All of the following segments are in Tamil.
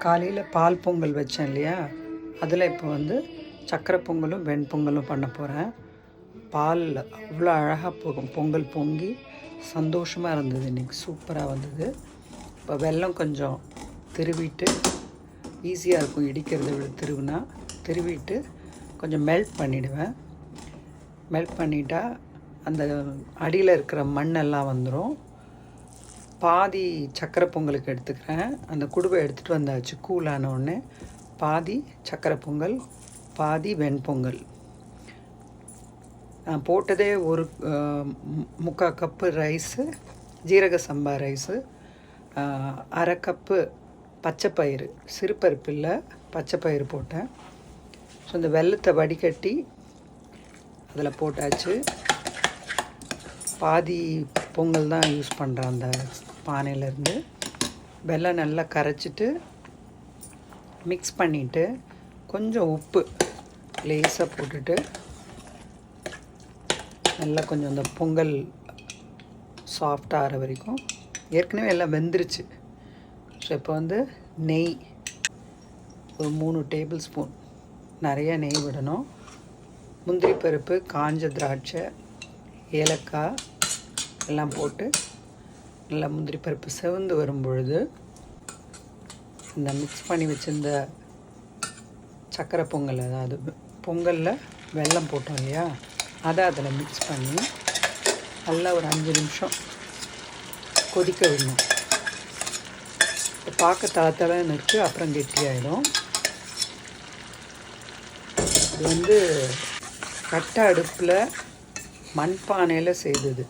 காலையில் பால் பொங்கல் வச்சேன் இல்லையா, அதில் இப்போ வந்து சக்கரை பொங்கலும் வெண்பொங்கலும் பண்ண போகிறேன். பாலில் அவ்வளோ அழகாக பொங்கல் பொங்கி சந்தோஷமாக இருந்தது. இன்றைக்கி சூப்பராக வந்தது. இப்போ வெல்லம் கொஞ்சம் திருவிட்டு, ஈஸியாக இருக்கும் இடிக்கிறத விட திருவிட்டு கொஞ்சம் மெல்ட் பண்ணிவிடுவேன். மெல்ட் பண்ணிட்டா அந்த அடியில் இருக்கிற மண்ணெல்லாம் வந்துடும். பாதி சக்கரை பொங்கலுக்கு எடுத்துக்கிறேன். அந்த குடுவை எடுத்துகிட்டு வந்தாச்சு. கூலான உடனே பாதி சக்கரை பொங்கல், பாதி வெண்பொங்கல். நான் போட்டதே ஒரு 3/4 கப்பு ரைஸு, ஜீரக சம்பா ரைஸு, 1/2 கப்பு பச்சைப்பயிறு, சிறுபருப்பு இல்லை பச்சைப்பயிறு போட்டேன். ஸோ இந்த வெல்லத்தை வடிகட்டி அதில் போட்டாச்சு. பாதி பொங்கல் தான் யூஸ் பண்ணுறேன் அந்த பானையிலேருந்து. வெல்லம் நல்லா கரைச்சிட்டு மிக்ஸ் பண்ணிவிட்டு கொஞ்சம் உப்பு லேசாக போட்டுட்டு நல்லா கொஞ்சம் அந்த பொங்கல் சாஃப்டாக ஆகிற வரைக்கும், ஏற்கனவே எல்லாம் வெந்துருச்சு. ஸோ இப்போ வந்து நெய் ஒரு 3 டேபிள் ஸ்பூன் நிறைய நெய் விடணும். முந்திரி பருப்பு, காஞ்ச திராட்சை, ஏலக்காய் எல்லாம் போட்டு நல்லா முந்திரி பருப்பு செவந்து வரும் பொழுது இந்த மிக்ஸ் பண்ணி வச்சுருந்த சக்கரை பொங்கல், அதாவது பொங்கலில் வெல்லம் போட்டோம் இல்லையா, அதை அதில் மிக்ஸ் பண்ணி நல்லா ஒரு 5 நிமிஷம் கொதிக்க விடணும். இப்போ பார்க்க தளத்தளன்னு இருக்குது, அப்புறம் கெட்டியாயிடும். இது வந்து கட்டை அடுப்பில் மண்பானையில் செய்தது.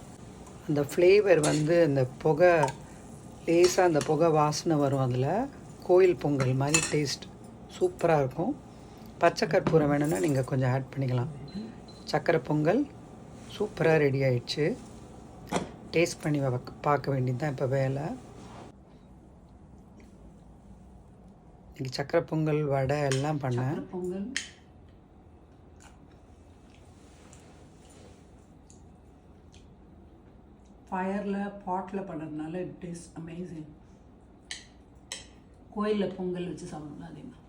அந்த ஃப்ளேவர் வந்து அந்த புகை, லேசாக அந்த புகை வாசனை வரும். அதில் கோயில் பொங்கல் மாதிரி டேஸ்ட் சூப்பராக இருக்கும். பச்சை கற்பூரம் வேணும்னா நீங்கள் கொஞ்சம் ஆட் பண்ணிக்கலாம். சக்கரை பொங்கல் சூப்பராக ரெடி ஆயிடுச்சு. டேஸ்ட் பண்ணி பார்க்க வேண்டியது தான் இப்போ வேலை. இன்றைக்கி சக்கரை பொங்கல், வடை எல்லாம் பண்ணேன். பொங்கல் ஃபயரில் பாட்டில் பண்ணுறதுனால இட் இஸ் அமேசிங். கோயிலில் பொங்கல் வச்சு சாப்பிடணும். அதே மாதிரி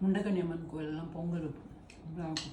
முண்டக்கன்னியம்மன் கோயிலெலாம் பொங்கல் வைப்போம்.